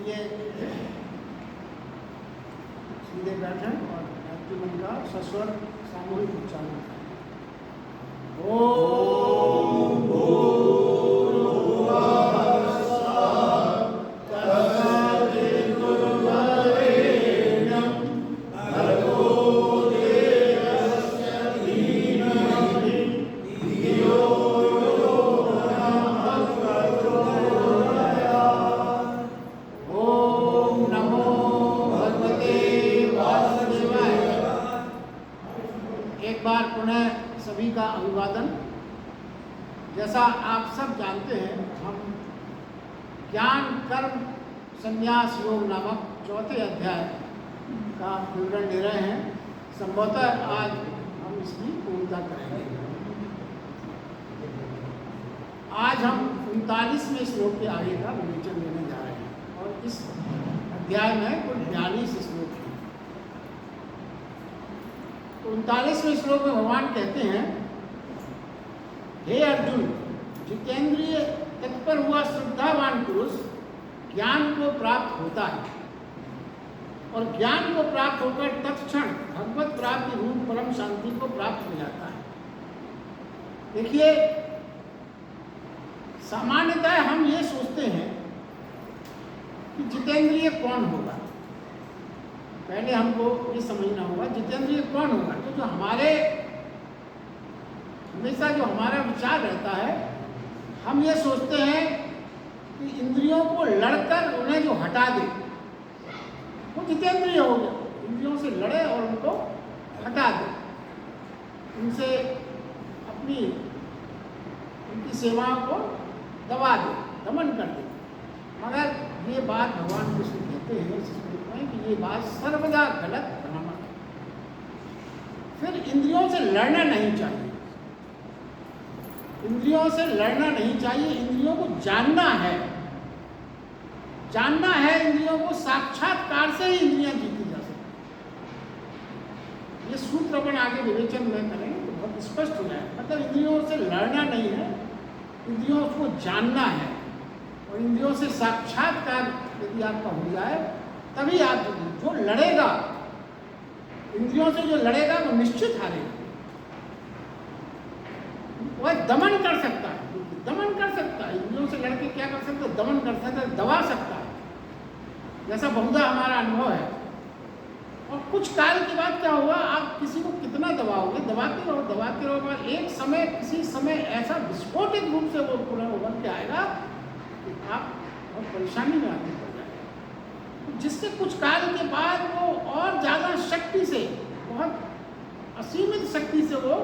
इसलिए सीधे बैठें और गायत्री मंत्र का सस्वर सामूहिक उच्चारण करें। ओम भूर्भुवस्सुः तत्सवितुर्वरेण्यं भर्गो देवस्य धीमहि धियो यो नः प्रचोदयात्। ओम नमो भगवते वासुदेवाय। एक बार पुनः सभी का अभिवादन। जैसा आप सब जानते हैं, हम ज्ञान कर्म संन्यास योग नामक चौथे अध्याय का विवरण ले रहे हैं। संभवतः आज हम इसकी पूर्णता करेंगे। आज हम 39वें श्लोक के आगे का विवेचन लेने जा रहे हैं और इस अध्याय में कुल 42 श्लोक हैं। 39वें श्लोक में भगवान कहते हैं, हे अर्जुन, जितेंद्रिय तत्पर हुआ श्रद्धावान पुरुष ज्ञान को प्राप्त होता है और ज्ञान को प्राप्त होकर तत्क्षण भगवत प्राप्ति रूप परम शांति को प्राप्त हो जाता है। देखिए, सामान्यतः हम ये सोचते हैं कि जितेंद्रिय कौन होगा। पहले हमको ये समझना होगा जितेंद्रिय कौन होगा। तो जो हमारे हमेशा जो हमारा विचार रहता है, हम ये सोचते हैं कि इंद्रियों को लड़कर उन्हें जो हटा दे वो जितेंद्रिय हो गया। इंद्रियों से लड़े और उनको हटा दे, उनसे उनकी सेवाओं को दबा दे, दमन कर दे। मगर ये बात भगवान कृष्ण कहते हैं इस श्लोक में कि ये बात सर्वदा गलत भ्रम है। फिर इंद्रियों से लड़ना नहीं चाहिए। इंद्रियों से लड़ना नहीं चाहिए, इंद्रियों को जानना है। जानना है इंद्रियों को, साक्षात्कार से ही इंद्रियां जीती जा सकती। ये सूत्र अपन आगे विवेचन में करेंगे तो बहुत स्पष्ट हो जाए। मतलब इंद्रियों से लड़ना नहीं है, इंद्रियों को जानना है और इंद्रियों से साक्षात्कार यदि आपका हो जाए तभी आप जो लड़ेगा, इंद्रियों से जो लड़ेगा वो निश्चित हारेगा। वह दमन कर सकता है, दमन कर सकता है। इंद्रियों से लड़के क्या कर सकता है? दमन कर सकता है, दबा सकता है। जैसा बहुधा हमारा अनुभव है। और कुछ काल के बाद क्या हुआ, आप किसी को कितना दबाओगे, दबाते रहो मगर एक समय किसी समय ऐसा विस्फोटित रूप से वो पूरा उभर के आएगा कि आप बहुत परेशानी में आगे पड़ जाएगा। जिससे कुछ काल के बाद वो और ज़्यादा शक्ति से, बहुत असीमित शक्ति से वो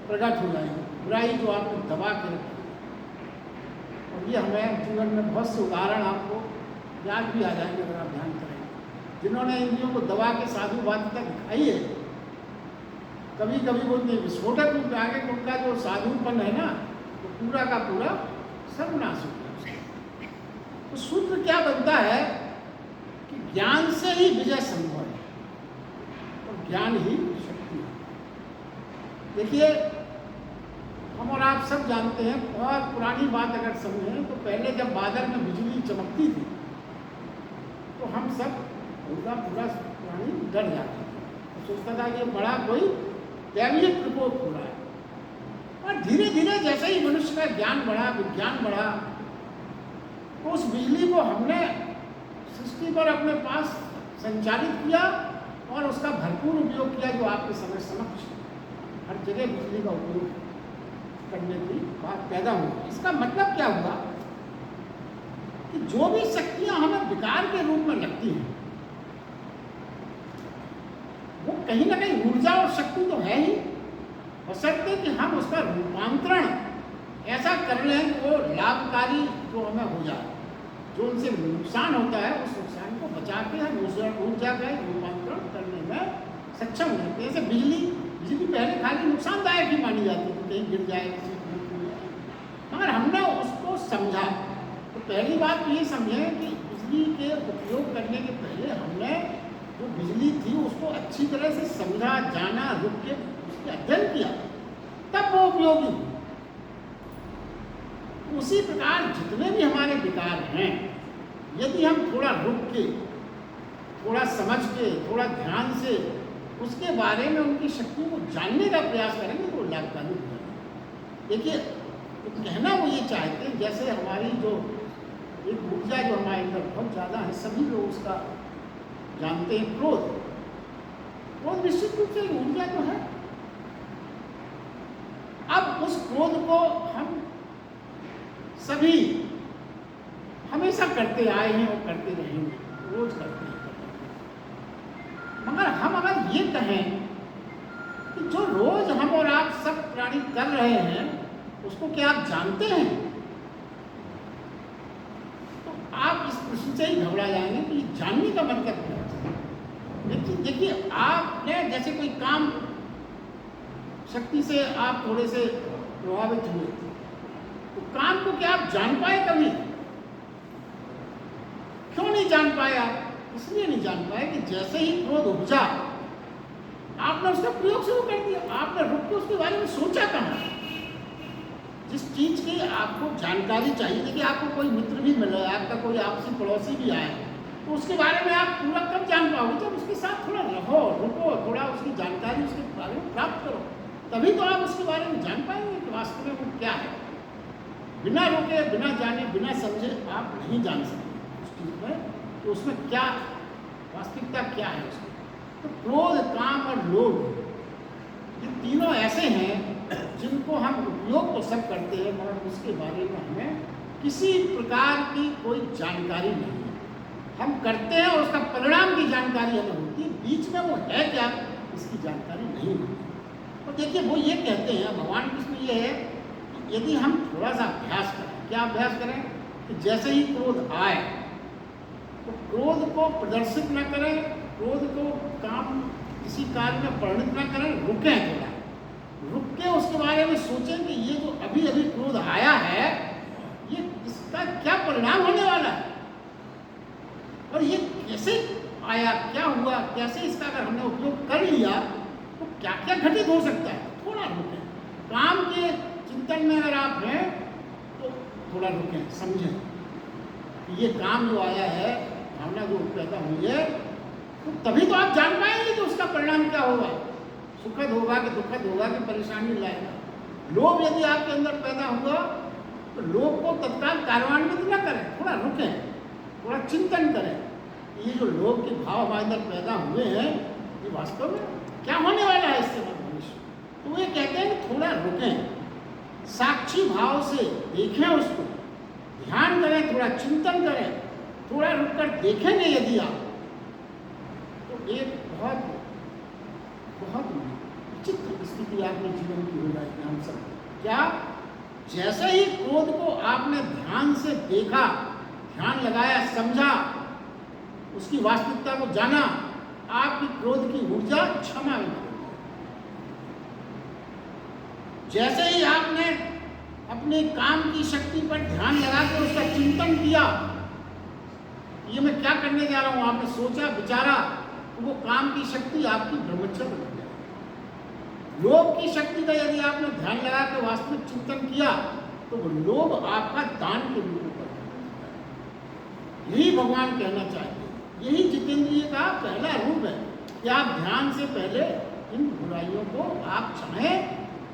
प्रकट हो जाएगी, बुराई जो आपको दबा के रखी। और ये हमें जीवन में बहुत से उदाहरण आपको याद भी आ जाएंगे अगर आप ध्यान करेंगे। जिन्होंने इंद्रियों को दबा के साधुवादिता दिखाई है, कभी कभी वो विस्फोटक रूप में आगे उनका जो साधुपन है ना, वो पूरा का पूरा सर्वनाश हो गया। तो सूत्र क्या बनता है कि ज्ञान से ही विजय संभव है और ज्ञान ही शक्ति है। देखिए, हम और आप सब जानते हैं, बहुत पुरानी बात अगर समझें तो पहले जब बादल में बिजली चमकती थी तो हम सब पूरा पुरानी डर जाते थे और सोचता था कि बड़ा कोई दैवीय प्रकोप हो रहा है। और धीरे धीरे जैसे ही मनुष्य का ज्ञान बढ़ा, विज्ञान बढ़ा, तो उस बिजली को हमने सृष्टि पर अपने पास संचालित किया और उसका भरपूर उपयोग किया, जो आपके समक्ष हर जगह बिजली का उपयोग करने की बात पैदा हुई। इसका मतलब क्या हुआ कि जो भी शक्तियां हमें विकार के रूप में लगती हैं, वो कहीं ना कहीं ऊर्जा और शक्ति तो है ही, बशर्ते कि हम उसका रूपांतरण ऐसा कर लें कि वो लाभकारी जो हमें हो जाए। जो उनसे नुकसान होता है उस नुकसान को बचा के हम ऊर्जा का रूपांतरण करने में सक्षम होते हैं। जैसे बिजली पहले खाली नुकसानदायक ही मानी जाती है, कहीं गिर जाए, मगर हमने उसको समझा। तो पहली बात तो ये समझें कि बिजली के उपयोग करने के पहले हमने जो बिजली थी उसको अच्छी तरह से समझा, जाना, रुक के उसके अध्ययन किया, तब वो उपयोगी हुई। उसी प्रकार जितने भी हमारे विकार हैं यदि हम थोड़ा रुक के, थोड़ा समझ के, थोड़ा ध्यान से उसके बारे में उनकी शक्तियों को जानने का प्रयास करेंगे तो लाभकारी हो जाएगा। देखिए, तो कहना वो ये चाहते हैं, जैसे हमारी जो एक ऊर्जा जो हमारे अंदर बहुत ज़्यादा है, सभी लोग उसका जानते हैं, क्रोध। क्रोध निश्चित रूप से एक ऊर्जा तो है। अब उस क्रोध को हम सभी हमेशा करते आए हैं और करते रहेंगे, रोज करते हैं। मगर हम अगर ये कहें कि जो रोज हम और आप सब प्राणी कर रहे हैं उसको क्या आप जानते हैं, तो आप इस प्रश्न से ही घबरा जाएंगे कि जानने का मतलब क्या है। देखिए, आपने जैसे कोई काम शक्ति से आप थोड़े से प्रभावित हुए, तो काम को क्या आप जान पाए कभी? क्यों नहीं जान पाए आप? इसलिए नहीं जान पाए कि जैसे ही क्रोध उपजा, आपने उसका प्रयोग शुरू कर दिया, आपने रुक के उसके बारे में सोचा कहाँ। जिस चीज की आपको जानकारी चाहिए, देखिए आपको कोई मित्र भी मिला, आपका कोई आपसी पड़ोसी भी आए, तो उसके बारे में आप पूरा कब जान पाओगे? जब उसके साथ थोड़ा रहो, रुको, थोड़ा उसकी जानकारी उसके बारे में प्राप्त करो, तभी तो आप उसके बारे में जान पाएंगे कि वास्तव में वो क्या है। बिना रुके, बिना जाने, बिना समझे आप नहीं जान सकते उस चीज़ में तो उसमें क्या वास्तविकता क्या है उसमें। तो क्रोध, काम और लोभ, ये तीनों ऐसे हैं जिनको हम उपयोग तो सब करते हैं, मगर उसके बारे में हमें किसी प्रकार की कोई जानकारी नहीं है। हम करते हैं और उसका परिणाम की जानकारी हमें होती है, बीच में वो है क्या इसकी जानकारी नहीं होती। और देखिए, वो ये कहते हैं, भगवान कृष्ण ये है कि यदि हम थोड़ा सा अभ्यास करें, क्या अभ्यास करें कि जैसे ही क्रोध आए तो क्रोध को प्रदर्शित न करें, क्रोध को काम किसी कार्य में परिणत न करें, रुकें, थोड़ा रुक के उसके बारे में सोचें कि ये जो अभी अभी क्रोध आया है, ये इसका क्या परिणाम होने वाला है और ये कैसे आया, क्या हुआ, कैसे इसका अगर हमने उपयोग कर लिया तो क्या क्या घटित हो सकता है। थोड़ा रुकें, काम के चिंतन में अगर आप हैं तो थोड़ा रुकें, समझें कि ये काम जो आया है, भावना जो पैदा हुई है, तो तभी तो आप जान पाएंगे कि उसका परिणाम क्या होगा, सुखद होगा कि दुखद होगा कि परेशानी लाएगा। लोभ यदि आपके अंदर पैदा हुआ तो लोभ को तत्काल कार्यान्वित न करें, थोड़ा रुकें, थोड़ा चिंतन करें, ये जो लोभ के भाव हमारे अंदर पैदा हुए हैं, ये वास्तव में क्या होने वाला है इससे भविष्य। तो ये कहते हैं कि थोड़ा रुकें, साक्षी भाव से देखें उसको, ध्यान करें, थोड़ा चिंतन करें, थोड़ा रुककर देखेंगे यदि आप, तो एक बहुत बहुत विचित्र स्थिति आपने जीवन की हो जाएगी। हम सब क्या, जैसे ही क्रोध को आपने ध्यान से देखा, ध्यान लगाया, समझा, उसकी वास्तविकता को जाना, आपकी क्रोध की ऊर्जा क्षमा में बदल गई। जैसे ही आपने अपने काम की शक्ति पर ध्यान लगाकर उसका चिंतन किया, ये मैं क्या करने जा रहा हूं, आपने सोचा, विचारा, तो वो काम की शक्ति आपकी ब्रह्मचर्य बन जाए। लोभ की शक्ति का यदि आपने ध्यान लगाकर वास्तविक चिंतन किया तो वो लोभ आपका दान के रूप में बदल जाता है। यही भगवान कहना चाहते हैं, यही जितेंद्रिय का पहला रूप है कि आप ध्यान से पहले इन बुराइयों को आप चाहें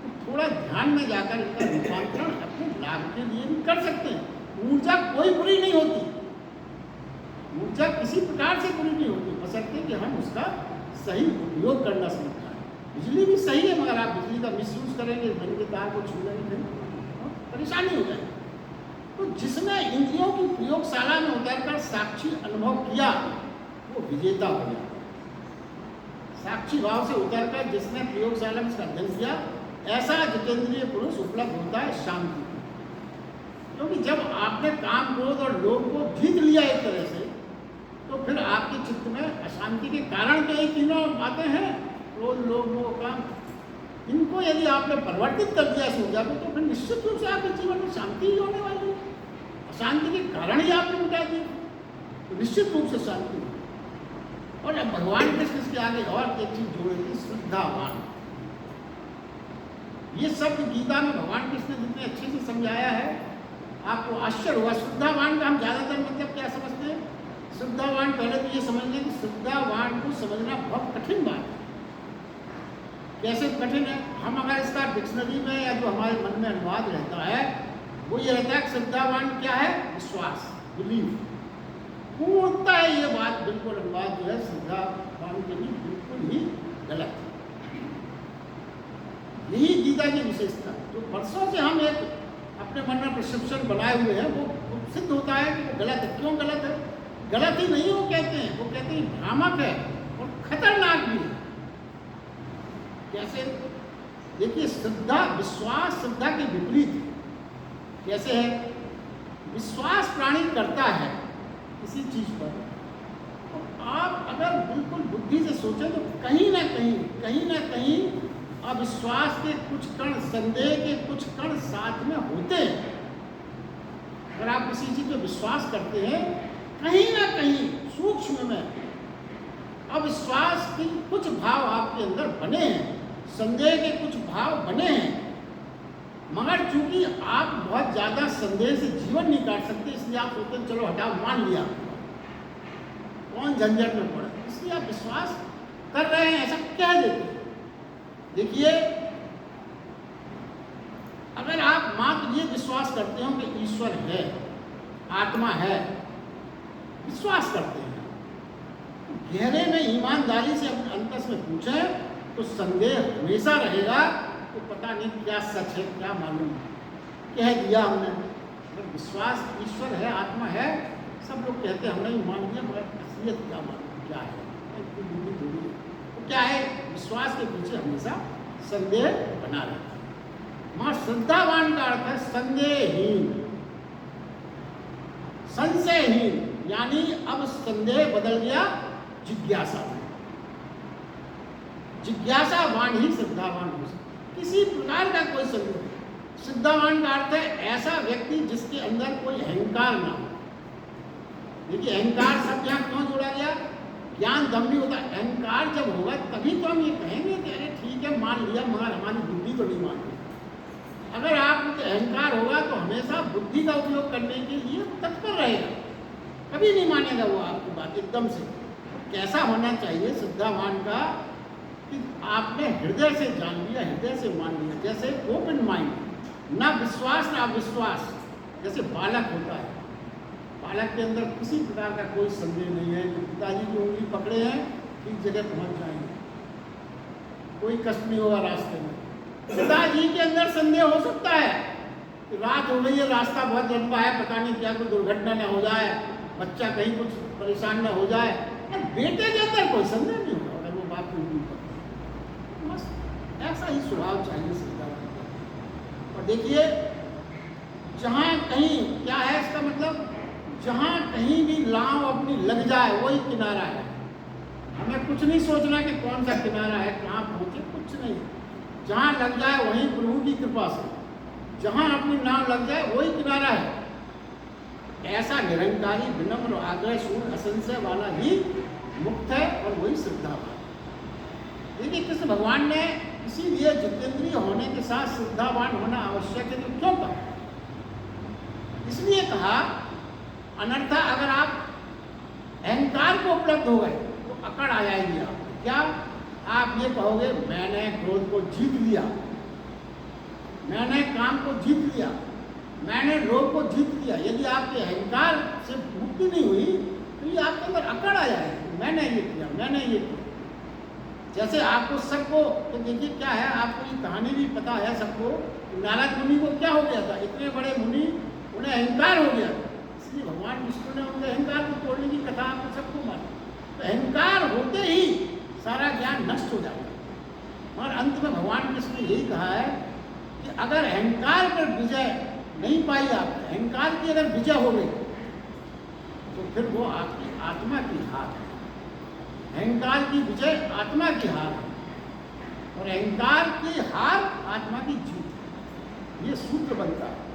तो थोड़ा ध्यान में जाकर इनका रूपांतरण अपने लाभ के लिए भी कर सकते हैं। ऊर्जा कोई बुरी नहीं होती, ऊर्जा किसी प्रकार से बुरी नहीं होती, बशर्ते कि हम उसका सही उपयोग करना सीखें। बिजली भी सही है, मगर आप बिजली का मिसयूज करेंगे, धन के तार को छू लेंगे, परेशानी हो जाएगी। तो जिसने इंद्रियों की प्रयोगशाला में उतरकर साक्षी अनुभव किया वो विजेता हो गया। साक्षी भाव से उतरकर जिसने प्रयोगशाला में इसका अध्ययन किया, ऐसा जितेंद्रिय पुरुष उपलब्ध होता है शांति। क्योंकि जब आपने काम, क्रोध और लोभ को जीत लिया एक तरह से, तो फिर आपके चित्त में अशांति के कारण तो ये तीनों बातें हैं, क्रोध, लोभ, मोह, काम, इनको यदि आपने परिवर्तित कर दिया इस ऊर्जा को, तो फिर निश्चित रूप से आपके जीवन में शांति ही होने वाली है। अशांति के कारण ही आपने मिटा दिया, तो निश्चित रूप से शांति होगी। और अब भगवान कृष्ण इसके आगे और एक चीज जोड़े थी, श्रद्धावान। ये शब्द गीता में भगवान कृष्ण ने जितने अच्छे से समझाया है, आपको आश्चर्य होगा। श्रद्धावान का हम ज़्यादातर मतलब क्या समझते हैं? श्रद्धावान, पहले तो ये समझ लें कि श्रद्धावान को समझना बहुत कठिन बात है। कैसे कठिन है? हम अगर इसका डिक्शनरी में या जो हमारे मन में अनुवाद रहता है वो ये रहता है कि श्रद्धावान क्या है? विश्वास, बिलीव। पूर्णतः ये बात बिल्कुल अनुवाद जो है श्रद्धावान के लिए बिल्कुल ही गलत है। यही गीता की विशेषता है। जो वर्षों से हम एक अपने मन में प्रिस्क्रिप्शन बनाए हुए हैं वो सिद्ध होता है कि वो गलत है। क्यों गलत है? गलत ही नहीं वो कहते हैं, वो कहते हैं भ्रामक है और खतरनाक भी है। कैसे? देखिए, श्रद्धा, विश्वास श्रद्धा के विपरीत है। कैसे है? विश्वास प्राणी करता है किसी चीज पर, तो आप अगर बिल्कुल बुद्धि से सोचें तो कहीं ना कहीं अविश्वास के कुछ कण, संदेह के कुछ कण साथ में होते हैं। अगर आप किसी चीज पर विश्वास करते हैं, कहीं ना कहीं सूक्ष्म में अविश्वास के कुछ भाव आपके अंदर बने हैं, संदेह के कुछ भाव बने हैं। मगर चूंकि आप बहुत ज़्यादा संदेह से जीवन नहीं काट सकते, इसलिए आप सोचते हैं चलो हटाओ, मान लिया, कौन झंझट में पड़ा, इसलिए आप विश्वास कर रहे हैं, ऐसा कह देते हैं। देखिए, अगर आप मात्र ये विश्वास करते हो कि ईश्वर है, आत्मा है, विश्वास करते हैं, गहरे में ईमानदारी से अपने अंतस में पूछें तो संदेह हमेशा रहेगा कि पता नहीं क्या सच है, क्या मालूम कह दिया हमने। अगर विश्वास ईश्वर है, आत्मा है, सब लोग कहते हैं हमने मान लिया, मगर असलियत क्या मालूम क्या है, तो क्या है? विश्वास के पीछे हमेशा संदेह बना रहता है। मां श्रद्धावान का अर्थ है संदेहहीन, संशयहीन, यानी अब संदेह बदल गया जिज्ञासा में। जिज्ञासावान ही श्रद्धावान हो सकता, किसी प्रकार का कोई संदेह। श्रद्धावान का अर्थ है ऐसा व्यक्ति जिसके अंदर कोई अहंकार ना हो। देखिए, अहंकार शब्द यहाँ क्यों जोड़ा गया? ज्ञान दम भी होता है। अहंकार जब होगा तभी तो हम ये कहेंगे कि अरे ठीक है, मान लिया, मगर हमारी बुद्धि तो नहीं मान रही। अगर आप अहंकार होगा तो हमेशा बुद्धि का उपयोग करने के लिए तत्पर रहेगा, कभी नहीं मानेगा वो आपकी बात एकदम से। कैसा होना चाहिए श्रद्धावान का कि आपने हृदय से जान लिया, हृदय से मान लिया, जैसे ओपन माइंड, ना विश्वास ना अविश्वास। जैसे बालक होता है, बालक के अंदर किसी प्रकार का कोई संदेह नहीं है कि पिताजी की उंगली पकड़े हैं, ठीक जगह पहुंच जाएंगे, कोई कष्ट नहीं होगा रास्ते में। पिताजी के अंदर संदेह हो सकता है कि रात हो गई है, रास्ता बहुत लंबा है, पता नहीं क्या कोई दुर्घटना न हो जाए, बच्चा कहीं कुछ परेशान न हो जाए। बेटे के अंदर कोई संदेह नहीं होगा अगर वो बाप को नहीं पकड़े। बस ऐसा ही स्वभाव चाहिए श्रद्धावान का। और देखिए, जहाँ कहीं क्या है इसका मतलब, जहाँ कहीं भी नाव अपनी लग जाए वही किनारा है। हमें कुछ नहीं सोचना कि कौन सा किनारा है, कहाँ पहुँचे, कुछ नहीं। जहाँ लग जाए वहीं प्रभु की कृपा से, जहाँ अपनी नाव लग जाए वही किनारा है। ऐसा निरंकारी, विनम्र, आग्रह शून्य, असंशय वाला ही मुक्त है और वही श्रद्धावान। देखिए, कृष्ण भगवान ने इसीलिए जितेंद्रिय होने के साथ श्रद्धावान होना आवश्यक है। तो क्यों कहा? इसलिए कहा, अनर्था अगर आप अहंकार को उपलब्ध हो गए तो अकड़ आ जाएगी आपको। क्या? आप ये कहोगे मैंने क्रोध को जीत लिया, मैंने काम को जीत लिया, मैंने लोभ को जीत लिया। यदि आपके अहंकार से मुक्ति नहीं हुई तो ये आपके अंदर अकड़ आ जाएगी, मैंने ये किया, मैंने ये किया। जैसे आपको सबको, तो देखिए क्या है, आपको ये कहानी भी पता है सबको, नारद मुनि को क्या हो गया था, इतने बड़े मुनि, उन्हें अहंकार हो गया था, इसलिए भगवान विष्णु ने उनके अहंकार को तोड़ने की कथा आपको सबको मानी। तो अहंकार होते ही सारा ज्ञान नष्ट हो जाता है। और अंत में भगवान कृष्ण ने यही कहा है कि अगर अहंकार पर विजय नहीं पाई, आप अहंकार की अगर विजय हो गई तो फिर वो आपकी आत्मा की हार है। अहंकार की विजय आत्मा की हार है और अहंकार की हार आत्मा की जीत है। ये सूत्र बनता है।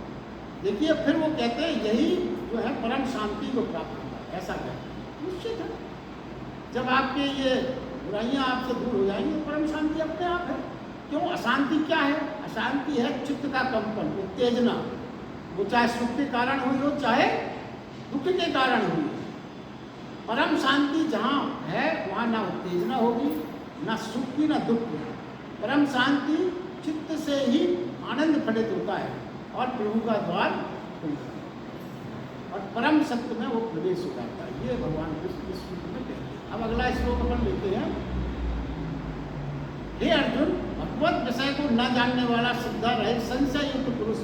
देखिए, फिर वो कहते हैं यही जो है परम शांति को प्राप्त होता है। ऐसा कहते हैं, निश्चित है। जब आपके ये बुराइयां आपसे दूर हो जाएंगी तो परम शांति अपने आप है। क्यों? अशांति क्या है? अशांति है चित्त का कंपन, उत्तेजना। वो चाहे सुख के कारण हुई हो चाहे दुख के कारण हुई हो। परम शांति जहाँ है वहाँ ना उत्तेजना होगी, ना सुख की ना दुख की। परम शांति चित्त से ही आनंद फलित होता है और प्रभु का द्वार खुलता है और परम सत्य में वो प्रवेश हो जाता है। ये भगवान कृष्ण इस श्लोक में कहते हैं। अब अगला श्लोक अपन लेते हैं। हे अर्जुन, भगवत विषय को न जानने वाला श्रद्धा रहे संशय युक्त पुरुष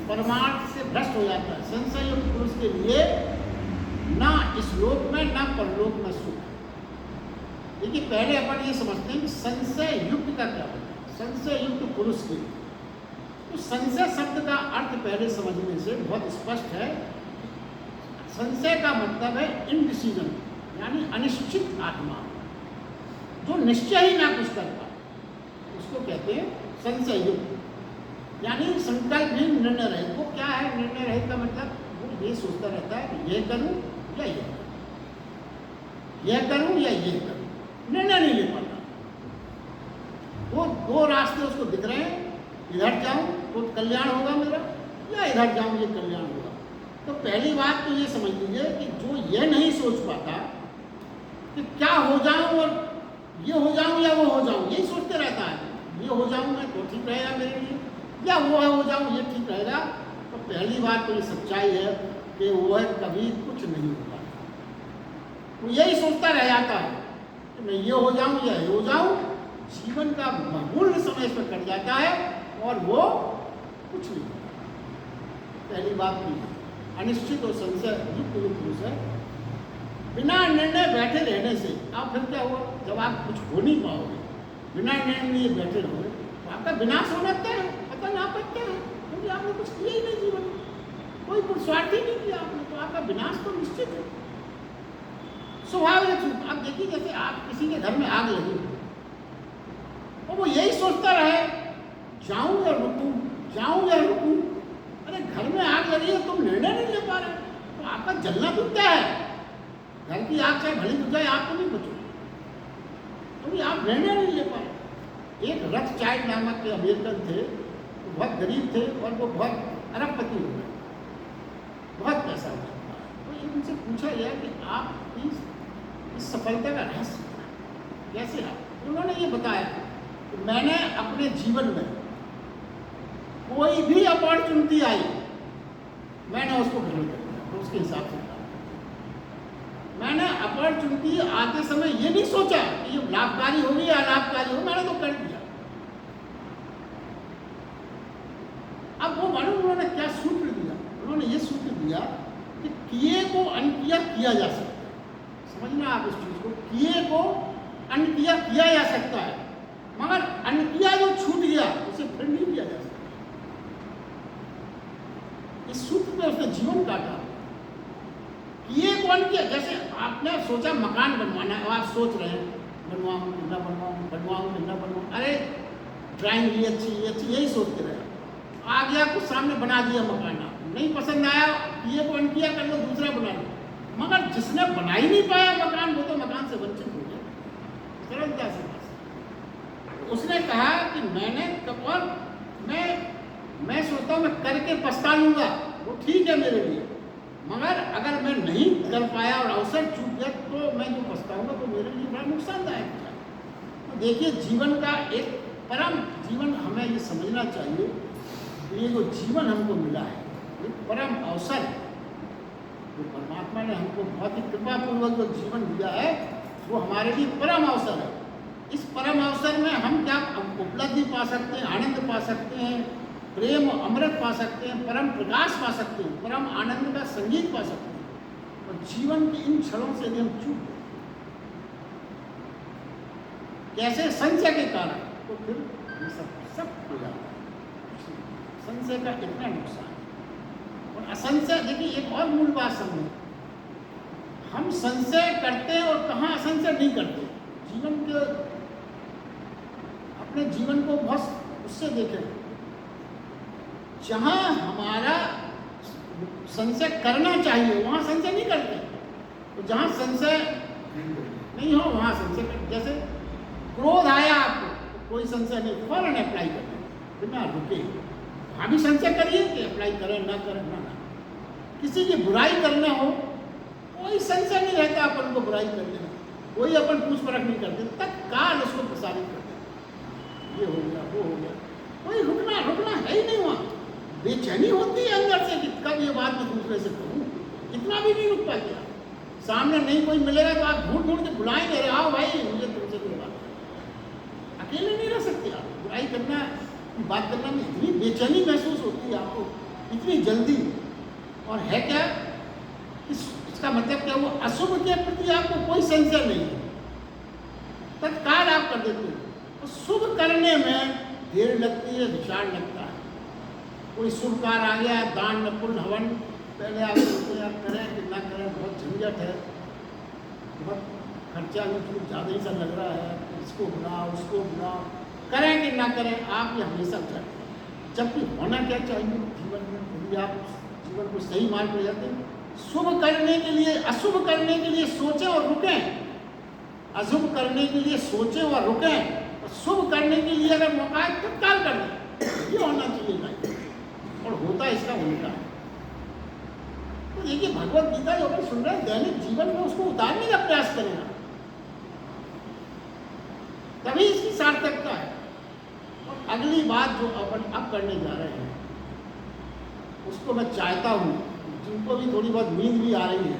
परमार्थ से भ्रष्ट हो जाता है। संशय युक्त पुरुष के लिए ना इस लोक में ना परलोक में सुख है। देखिए, पहले अपन ये समझते हैं कि संशय युक्त का क्या होता है। संशय युक्त पुरुष के तो संशय शब्द का अर्थ पहले समझने से बहुत स्पष्ट है। संशय का मतलब है इनडिसीजन, यानी अनिश्चित आत्मा, जो निश्चय ही ना कुछ करता, उसको कहते हैं संशय युक्त। यानी संकल्प ही निर्णय रहित। वो क्या है निर्णय रहित का मतलब? वो ये सोचता रहता है कि यह करूं या यह करूं, यह करूं या यह करूं, निर्णय नहीं ले पाता। वो दो रास्ते उसको दिख रहे हैं, इधर जाऊं तो कल्याण होगा मेरा, या इधर जाऊं ये कल्याण होगा। तो पहली बात तो ये समझ लीजिए कि जो ये नहीं सोच पाता कि क्या हो जाऊं और ये हो जाऊं या वो हो जाऊं, यही सोचते रहता है। ये हो जाऊं मैं तो ठीक रहेगा मेरे लिए, या वो हो जाऊं ये ठीक रहेगा। तो पहली बात तो ये सच्चाई है कि वो है कभी कुछ नहीं होता। वो यही सोचता रह जाता है कि मैं ये हो जाऊं या ये हो जाऊं। जीवन का बहुमूल्य समय इसमें कट जाता है और वो कुछ नहीं होता। पहली बात नहीं है। अनिश्चित और संशय युक्त जो पुरुष है, बिना निर्णय बैठे रहने से आप फिर क्या हुआ? जब आप कुछ हो नहीं पाओगे, बिना निर्णय लिए बैठे रहोगे तो आपका विनाश होना तय है, पता ना पड़ता है, क्योंकि आपने कुछ किया ही नहीं जीवन में, कोई पुरुषार्थ ही नहीं किया आपने, तो आपका विनाश तो निश्चित है। स्वाभाविक है। आप देखिए, जैसे आप किसी के घर में आग लगी और वो यही सोचता रहे जाऊं या रुकूं, जाऊं या रुकूं। अरे घर में आग लगी है, तुम निर्णय नहीं ले पा रहे, तो आपका जलना तो क्या है? घर की आग चाहे भली बुझ जाए, आप तो नहीं बचोगे, क्योंकि आप निर्णय नहीं ले पा रहे। एक रॉथस्चाइल्ड नामक के अमेरिकन थे, वो बहुत गरीब थे और वो बहुत अरबपति हो गए, बहुत पैसा हो गया। तो उनसे पूछा गया कि आप इस सफलता का रहस्य कैसे आप? उन्होंने ये बताया कि मैंने अपने जीवन में कोई भी अपॉर्चुनिटी आई, मैंने उसको ग्रहण कर लिया, तो उसके हिसाब से मैंने अपॉर्चुनिटी आते समय ये नहीं सोचा कि ये लाभकारी होगी या अलाभकारी हो, मैंने तो कर दिया। अब वो मालूम उन्होंने क्या सूत्र दिया? उन्होंने ये सूत्र दिया कि किए को अनकिया किया जा सकता है। समझना आप इस चीज को, किए को अनकिया किया जा सकता है, मगर अनकिया जो छूट गया उसे फिर नहीं किया जा सकता। इस सूत्र पे उसने जीवन काटा। किए को अनकिया, जैसे आपने सोचा मकान बनवाना है, आप सोच रहे हैं बनवाऊं कि ना बनवाऊं, बनवाऊं कि ना बनवाऊं, अरे ड्राइंग ये अच्छी यही सोचते रहे। आ गया कुछ सामने, बना दिया मकान, नहीं पसंद आया, किए को अनकिया कर लो, दूसरा बना लो। मगर जिसने बना ही नहीं पाया मकान, वो तो मकान से वंचित हो गया, सरलता से। उसने कहा कि मैंने और मैं सोचता हूँ मैं करके पछता लूँगा, वो ठीक है मेरे लिए, मगर अगर मैं नहीं कर पाया और अवसर चूक गया तो मैं जो पछताऊँगा तो मेरे लिए बड़ा नुकसानदायक है। तो देखिए, जीवन का एक परम जीवन हमें ये समझना चाहिए कि ये जो जीवन हमको मिला है, ये परम अवसर है। जो परमात्मा ने हमको बहुत ही कृपापूर्वक जो जीवन दिया है, वो हमारे लिए परम अवसर है। इस परम अवसर में हम क्या उपलब्धि पा सकते हैं, आनंद पा सकते हैं, प्रेम अमृत पा सकते हैं, परम प्रकाश पा सकते हैं, परम आनंद का संगीत पा सकते हैं। और जीवन के इन क्षणों से यदि हम चूक गए, कैसे? संशय के कारण, तो फिर ये सब हो जाता है। संशय का इतना नुकसान है। और असंशय, देखिए एक और मूल बात समझें, हम संशय करते हैं और कहाँ असंशय नहीं करते। जीवन के, अपने जीवन को बहुत उससे देखें, जहाँ हमारा संशय करना चाहिए वहाँ संशय नहीं करते, तो जहाँ संशय नहीं हो वहाँ संशय करते। जैसे क्रोध आया आपको, कोई संशय नहीं, फौरन अप्लाई करते बिना रुके, वहाँ भी संशय करिए कि अप्लाई करें ना करें ना। किसी की बुराई करना हो कोई संशय नहीं रहता अपन को बुराई करने में, कोई अपन पूछ परख नहीं करते, तत्काल उसको प्रसारित कर देते, ये हो गया वो हो गया, कोई रुकना है ही नहीं वहाँ। बेचैनी होती है अंदर से कि कब ये बात मैं दूसरे से कहूँ, इतना भी नहीं रुक पाते। सामने नहीं कोई मिलेगा तो आप ढूंढ के बुलाएंगे, अरे आओ भाई मुझे तुमसे कोई बात है। अकेले नहीं रह सकते आप, बुराई करना बात करना में इतनी बेचैनी महसूस होती है आपको, इतनी जल्दी। और है क्या, इसका मतलब क्या, वो अशुभ के प्रति आपको कोई संशय नहीं है, तत्काल आप कर देते हो। तो शुभ करने में देर लगती है, विचार लगता है। कोई शुभ कार्य आ गया, दान पुण्य हवन, पहले आप सोचते हैं करें कि ना करें, बहुत झंझट है, बहुत खर्चा भी कुछ ज़्यादा ही सा लग रहा है, इसको बुलाओ उसको बुलाओ, करें कि ना करें, आप ये हमेशा चाहते हैं। जबकि होना क्या चाहिए जीवन में, यदि आप जीवन को सही मार्ग पर जाते हैं, शुभ करने के लिए अशुभ करने के लिए सोचें और रुकें, अशुभ करने के लिए सोचें और रुकें, और शुभ करने के लिए अगर मौका है तत्काल कर दें, ये होना चाहिए भाई। और होता इसका उल्टा है। तो देखिए भगवत गीता जो अपन सुन रहे हैं, दैनिक जीवन में उसको उतारने का प्रयास करेगा, तभी इसकी सार्थकता है। और अगली बात जो अपन अब करने जा रहे हैं, उसको मैं चाहता हूँ जिनको भी थोड़ी बहुत नींद भी आ रही है,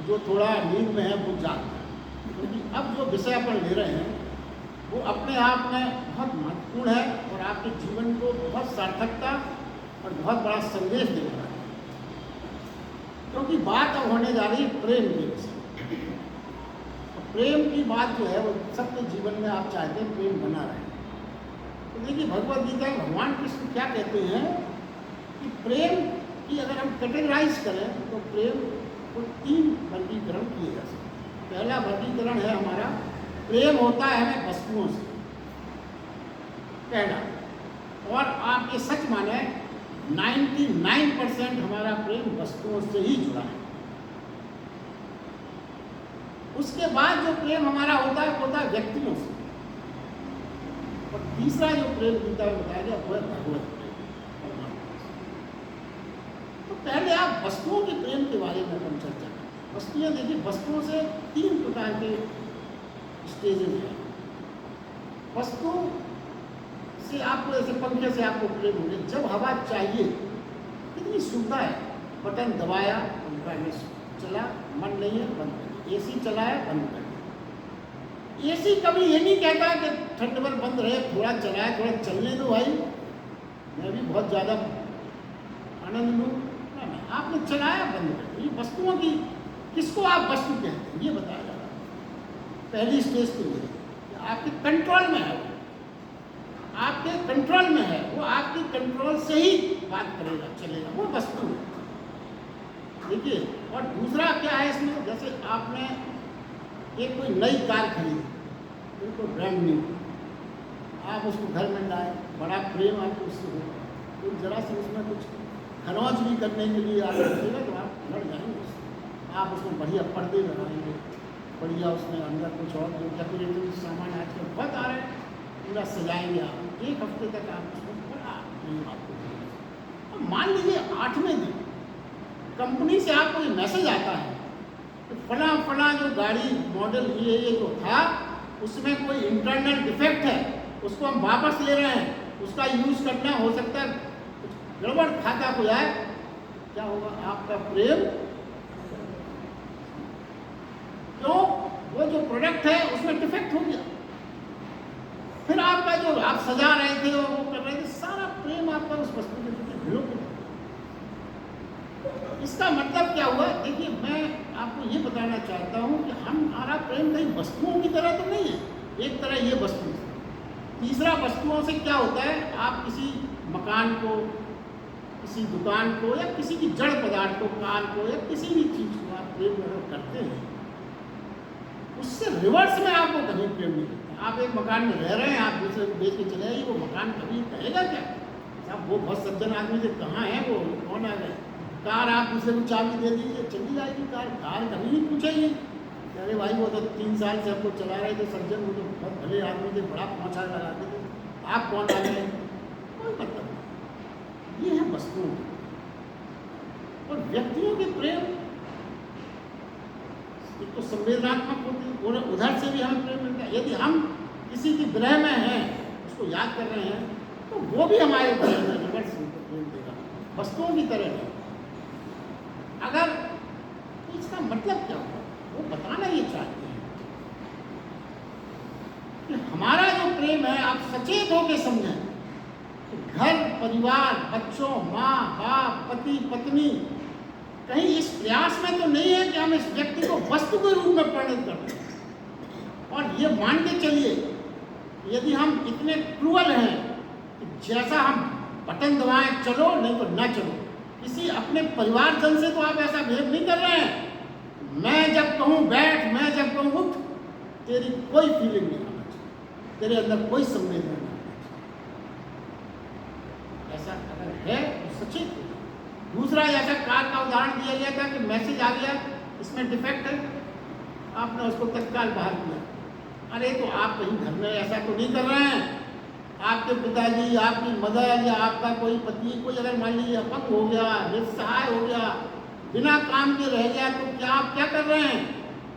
जो थोड़ा नींद में है वो जाग जाए, क्योंकि अब जो विषय अपन ले रहे हैं वो अपने आप में बहुत महत्वपूर्ण है और आपके जीवन को बहुत सार्थकता और बहुत बड़ा संदेश दे रहा है। क्योंकि बात अब होने जा रही है प्रेम के विषय। प्रेम की बात जो है वो सबके जीवन में आप चाहते हैं प्रेम बना रहे। तो देखिए भगवद गीता में भगवान कृष्ण क्या कहते हैं कि प्रेम की अगर हम कैटेगराइज करें तो प्रेम को 3 वर्गीकरण किए जा सकते हैं। पहला वर्गीकरण है हमारा, प्रेम होता है हमें वस्तुओं से, पहला। और आप ये सच माने 99% हमारा प्रेम वस्तुओं से ही जुड़ा है। उसके बाद जो प्रेम हमारा होता है वो होता है व्यक्तियों से। और तीसरा जो प्रेम गीता में बताया गया वो है भगवत प्रेम। तो पहले आप वस्तुओं के प्रेम के बारे में हम चर्चा करें। वस्तुएं देखिए, वस्तुओं से 3 प्रकार के स्टेजेस हैं। वस्तु से आपको, ऐसे पंखे से आपको प्रेम हो गया, जब हवा चाहिए, कितनी सुविधा है, बटन दबाया पंखा में चला, मन नहीं है बंद कर, एसी चलाया बंद कर। एसी कभी ये नहीं कहता कि ठंड में बंद रहे, थोड़ा चलाया, थोड़ा चलने दो भाई, मैं भी बहुत ज़्यादा आनंद लूँ। आपने चलाया बंद कर। ये वस्तुओं की, किसको आप वस्तु कहते हैं ये बताया जा रहा है। पहली स्टेज तो ये आपके कंट्रोल में है, आपके कंट्रोल में है, वो आपके कंट्रोल से ही बात करेगा, चलेगा, वो वस्तु है। देखिए, और दूसरा क्या है इसमें, जैसे आपने एक कोई नई कार खरीदी, बिल्कुल ब्रांड न्यू, आप उसको घर में लाए, बड़ा प्रेम आपको उससे हो, तो जरा से उसमें कुछ खरोंच भी करने के लिए आप रखिएगा तो आप लड़ जाएंगे उससे। आप उसमें बढ़िया पर्दे लगाएंगे, बढ़िया उसमें अंदर कुछ और जो डेकोरेटिव सामान आजकल बहुत आ रहे हैं, पूरा सजाएंगे आप। 1 हफ्ते तक आप उसको बड़ा प्रेम आपको देंगे। और मान लीजिए 8वें दिन कंपनी से आपको ये मैसेज आता है कि फला जो गाड़ी मॉडल ये जो था उसमें कोई इंटरनल डिफेक्ट है, उसको हम वापस ले रहे हैं, उसका यूज़ करना हो सकता है कुछ गड़बड़ खाता हो जाए, क्या होगा, आपका प्रेम, क्यों, वो जो प्रोडक्ट है उसमें डिफेक्ट हो गया। फिर आपका जो आप सजा रहे थे और वो कर रहे थे, सारा प्रेम आपका उस वस्तु के प्रति विलोप हो गया। इसका मतलब क्या हुआ, देखिए मैं आपको ये बताना चाहता हूँ कि हमारा प्रेम कहीं वस्तुओं की तरह तो नहीं है। एक तरह ये वस्तु है, तीसरा वस्तुओं से क्या होता है, आप किसी मकान को, किसी दुकान को, या किसी की जड़ पदार्थ को, कार को, या किसी भी चीज़ को आप प्रेम करते हैं, उससे रिवर्स में आपको कभी प्रेम नहीं करता। आप एक मकान में रह रहे हैं, आप दूसरे को बेच के चले आइए, वो मकान कभी कहेगा क्या, साहब वो बहुत सज्जन आदमी थे, कहाँ है वो, कौन आ गए। कार आप दूसरे को चाबी दे दीजिए, चली जाएगी कार कभी नहीं पूछेगी, अरे भाई वो तो 3 साल से हमको चला रहे थे सज्जन, वो तो बहुत भले आदमी थे, बड़ा पहुँचा लगाते थे, आप कौन आ गए, कोई मतलब नहीं। ये है वस्तुओं के। और व्यक्तियों के प्रेम तो संवेदनात्मक होती है, और उधर से भी हमें प्रेम मिलता है। यदि हम किसी की विरह में हैं, उसको याद कर रहे हैं, तो वो भी हमारे विरह में रिवर्स प्रेम देगा, वस्तुओं की तरह नहीं। अगर तो इसका मतलब क्या होगा, वो बताना ये चाहते हैं कि हमारा जो प्रेम है, आप सचेत होकर समझें। घर परिवार, बच्चों, माँ बाप, पति पत्नी, कहीं इस प्रयास में तो नहीं है कि हम इस व्यक्ति को वस्तु के रूप में परिणत कर दें। और ये मान के चलिए, यदि हम इतने क्रूअल हैं कि जैसा हम बटन दबाएं चलो, नहीं तो ना चलो, किसी अपने परिवारजन से तो आप ऐसा बिहेव नहीं कर रहे हैं। मैं जब कहूँ बैठ, मैं जब कहूँ उठ, तेरी कोई फीलिंग नहीं आना चाहिए, तेरे अंदर कोई संवेदना नहीं आना चाहिए। ऐसा अगर है तो सचेत। दूसरा ऐसा कार का उदाहरण दिया गया था कि मैसेज आ गया, इसमें डिफेक्ट है, आपने उसको तत्काल बाहर किया। अरे तो आप कहीं घर में ऐसा तो नहीं कर रहे हैं, आपके पिताजी, आपकी मदर या आपका कोई पति, कोई अगर मान लीजिए अपंग हो गया, निस्सहाय हो गया, बिना काम के रह गया, तो क्या आप क्या कर रहे हैं?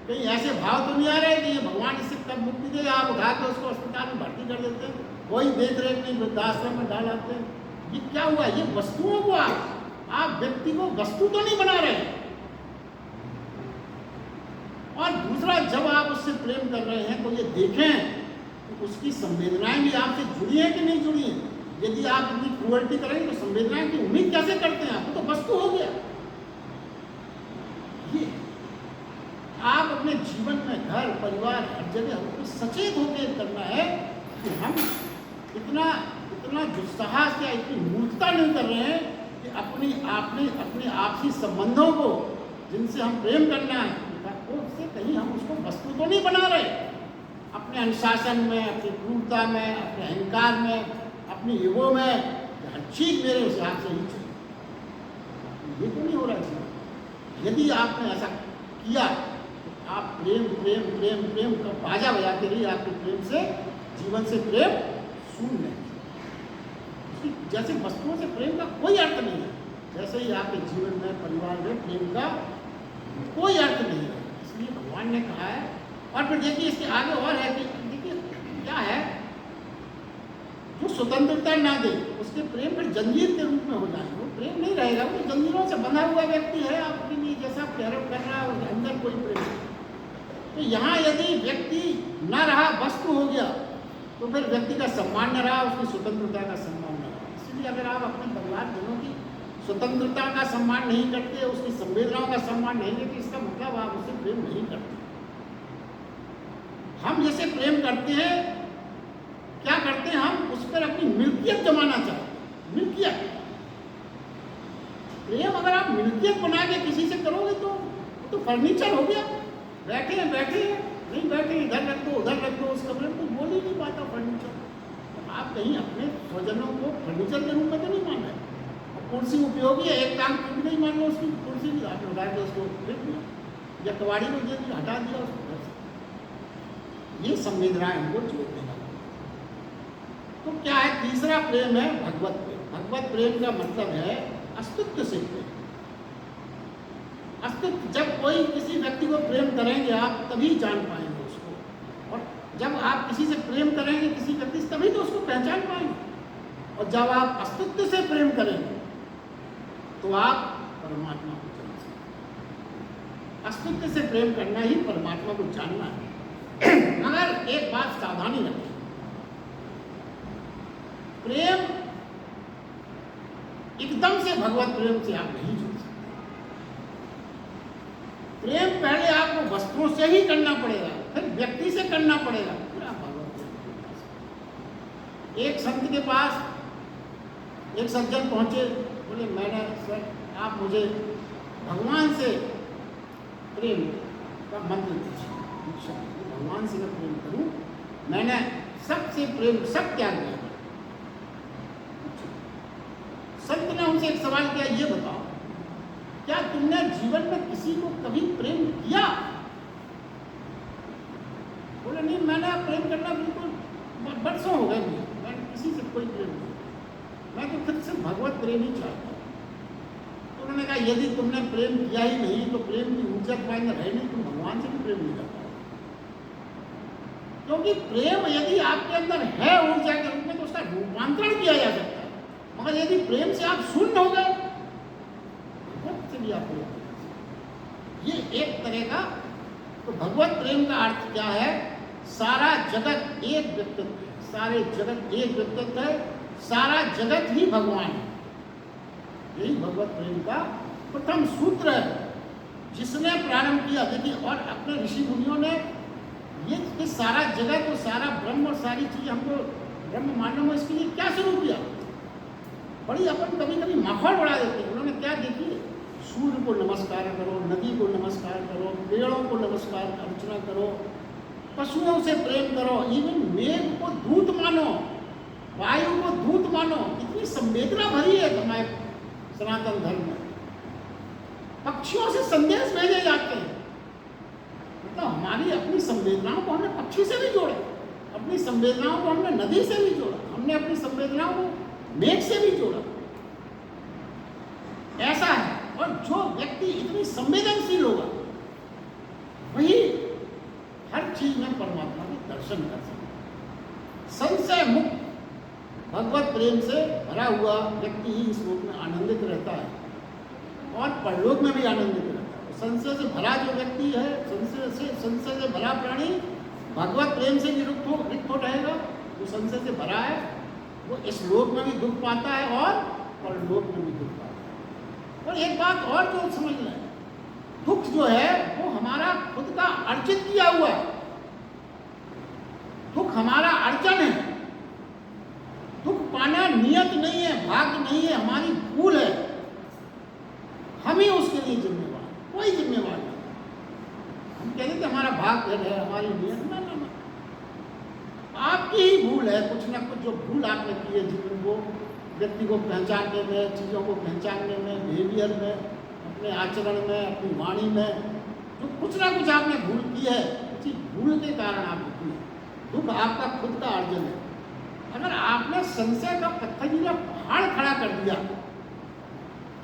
कहीं ऐसे भाव तो नहीं आ रहे कि ये भगवान इससे कब मुक्ति दे, आप उठा के उसको अस्पताल में भर्ती कर देते हैं, कोई देख रेख नहीं, वृद्धाश्रम में डाल आते हैं। ये क्या हुआ? ये वस्तुओं को आप व्यक्ति को वस्तु तो नहीं बना रहे। और दूसरा, जब आप उससे प्रेम कर रहे हैं तो ये देखें तो उसकी संवेदनाएं भी आपसे जुड़ी हैं कि नहीं जुड़ी हैं। यदि आप इतनी क्रूअल्टी करेंगे तो संवेदनाएं की उम्मीद कैसे करते हैं? आपको तो वस्तु हो गया। ये आप अपने जीवन में घर परिवार हर जगह हमको सचेत होकर करना है कि हम इतना दुस्साहस या इतनी मूर्खता नहीं कर रहे हैं कि अपने आपसी संबंधों को, जिनसे हम प्रेम करना है, उससे कहीं हम उसको वस्तु तो नहीं बना रहे। अपने अनुशासन में, अपनी क्रूरता में, अपने अहंकार में, अपनी ईगो में, हर चीज मेरे हिसाब से ही चाहिए, ये तो नहीं हो रहा है। यदि आपने ऐसा किया तो आप प्रेम प्रेम प्रेम प्रेम का बाजा बजाते रहिए, आपके प्रेम से, जीवन से प्रेम शून्य है। जैसे वस्तुओं से प्रेम का कोई अर्थ नहीं है, जैसे ही आपके जीवन में, परिवार में प्रेम का कोई अर्थ नहीं है। इसलिए भगवान ने कहा है। और फिर देखिए इसके आगे और है कि देखिए क्या है, जो स्वतंत्रता ना दे उसके प्रेम फिर जंजीर के रूप में हो जाएंगे, वो प्रेम नहीं रहेगा, वो तो जंजीरों से बंधा हुआ व्यक्ति है, आपके लिए जैसा प्रेरक कर रहा है उसके अंदर कोई प्रेम नहीं। तो यहाँ यदि व्यक्ति ना रहा, वस्तु हो गया, तो फिर व्यक्ति का सम्मान न रहा, उसकी स्वतंत्रता का सम्मान न रहा। इसलिए अगर आप अपने परिवारजनों की स्वतंत्रता का सम्मान नहीं करते, उसकी संवेदनाओं का सम्मान नहीं करते, इसका मतलब आप उससे प्रेम नहीं करते। हम जैसे प्रेम करते हैं, क्या करते हैं, हम उस पर अपनी मिल्कियत जमाना चाहते हैं। मिल्कियत प्रेम अगर आप मिल्कियत बना के किसी से करोगे तो फर्नीचर हो गया, बैठे हैं नहीं बैठे, इधर रख दो उधर रख दो, उस कमरे में तो बोल ही नहीं पाता फर्नीचर। तो आप कहीं अपने स्वजनों को फर्नीचर के रूप में तो नहीं मान रहे। कुर्सी उपयोगी है, एक टांग टूट गई मान लो, उसकी कुर्सी भी आपने उठा के उसको फेंक दिया या कबाड़ी में दे दिया, हटा दिया उसको। ये संवेदनाएं हमको जोड़ देगा। तो क्या है? तीसरा प्रेम है भगवत प्रेम। भगवत प्रेम का मतलब है अस्तित्व से प्रेम। अस्तित्व, जब कोई किसी व्यक्ति को प्रेम करेंगे आप तभी जान पाएंगे उसको, और जब आप किसी से प्रेम करेंगे किसी व्यक्ति से तभी तो उसको पहचान पाएंगे। और जब आप अस्तित्व से प्रेम करेंगे तो आप परमात्मा को जान सकते। अस्तित्व से प्रेम करना ही परमात्मा को जानना है। मगर एक बात सावधानी रखें, प्रेम एकदम से भगवत प्रेम से आप नहीं जुड़ सकते। प्रेम पहले आपको वस्तुओं से ही करना पड़ेगा, फिर व्यक्ति से करना पड़ेगा, फिर आप भगवत प्रेम कर सकते। एक संत के पास एक सज्जन पहुंचे, बोले मैंने सर आप मुझे भगवान से प्रेम का मंत्र दीजिए, भगवान से मैं प्रेम करूं, मैंने सबसे प्रेम सब त्याग दिया। संत ने उनसे एक सवाल किया, ये बताओ क्या तुमने जीवन में किसी को कभी प्रेम किया? बोले नहीं, मैंने प्रेम करना बिल्कुल बरसों हो गए मुझे, मैंने किसी से कोई प्रेम नहीं। मैं तो फिर से भगवत प्रेम ही चाहता हूँ। तो उन्होंने कहा यदि तुमने प्रेम किया ही नहीं तो प्रेम की ऊर्जा तुम्हारे अंदर है नहीं, तुम भगवान से भी प्रेम नहीं कर पाओगे। क्योंकि प्रेम यदि आपके अंदर है ऊर्जा के रूप में तो उसका रूपांतरण किया जा सकता है, मगर यदि प्रेम से आप शून्य हो गए भगवत से भी आप प्रेम कर सकते। ये एक तरह का, तो भगवत प्रेम का अर्थ क्या है? सारा जगत एक व्यक्तित्व है, सारे जगत एक व्यक्तित्व है, सारा जगत ही भगवान है। यही भगवत प्रेम का प्रथम सूत्र है जिसने प्रारंभ किया। देखिए, और अपने ऋषि मुनियों ने ये सारा जगत और सारा ब्रह्म और सारी चीज हमको ब्रह्म मानने में इसके लिए क्या शुरू किया? बड़ी अपन कभी कभी माहौल बढ़ा देते हैं। उन्होंने क्या, देखिए, सूर्य को नमस्कार करो, नदी को नमस्कार करो, पेड़ों को नमस्कार अर्चना करो, पशुओं से प्रेम करो, इवन मेघ को दूत मानो, वायु को दूत मानो। इतनी संवेदना भरी है हमारे सनातन धर्म में। पक्षियों से संदेश भेजे जाते हैं, मतलब हमारी अपनी संवेदनाओं को हमने पक्षी से भी जोड़ा, अपनी संवेदनाओं को हमने नदी से भी जोड़ा, हमने अपनी संवेदनाओं को मेघ से भी जोड़ा। ऐसा है। और जो व्यक्ति इतनी संवेदनशील होगा वही हर चीज में परमात्मा के दर्शन कर सकता। संशय मुक्त भगवत प्रेम से भरा हुआ व्यक्ति ही इस लोक में आनंदित रहता है और परलोक में भी आनंदित रहता है। संशय से भरा जो व्यक्ति है, संशय से भरा प्राणी भगवत प्रेम से रिक्त हो रहेगा। जो संशय से भरा है वो इस लोक में भी दुख पाता है और परलोक में भी दुख पाता है। और एक बात और जो समझ लें, दुख जो है वो हमारा खुद का अर्जित किया हुआ है। दुख हमारा अर्जन है। दुख पाना नियत नहीं है, भाग्य नहीं है, हमारी भूल है। हम ही उसके लिए जिम्मेवार, कोई जिम्मेवार नहीं। हम कहते थे हमारा भाग्य है, हमारी नियत, ना ना ना, आपकी ही भूल है। कुछ ना कुछ जो भूल आपने की है जीवन को, व्यक्ति को पहचानने में, चीज़ों को पहचानने में, बिहेवियर में, अपने आचरण में, अपनी वाणी में, जो कुछ ना कुछ आपने भूल की है, उसी भूल के कारण आप दुखी हैं। दुख आपका खुद का अर्जन है। अगर आपने संशय का पत्थरीला पहाड़ खड़ा कर दिया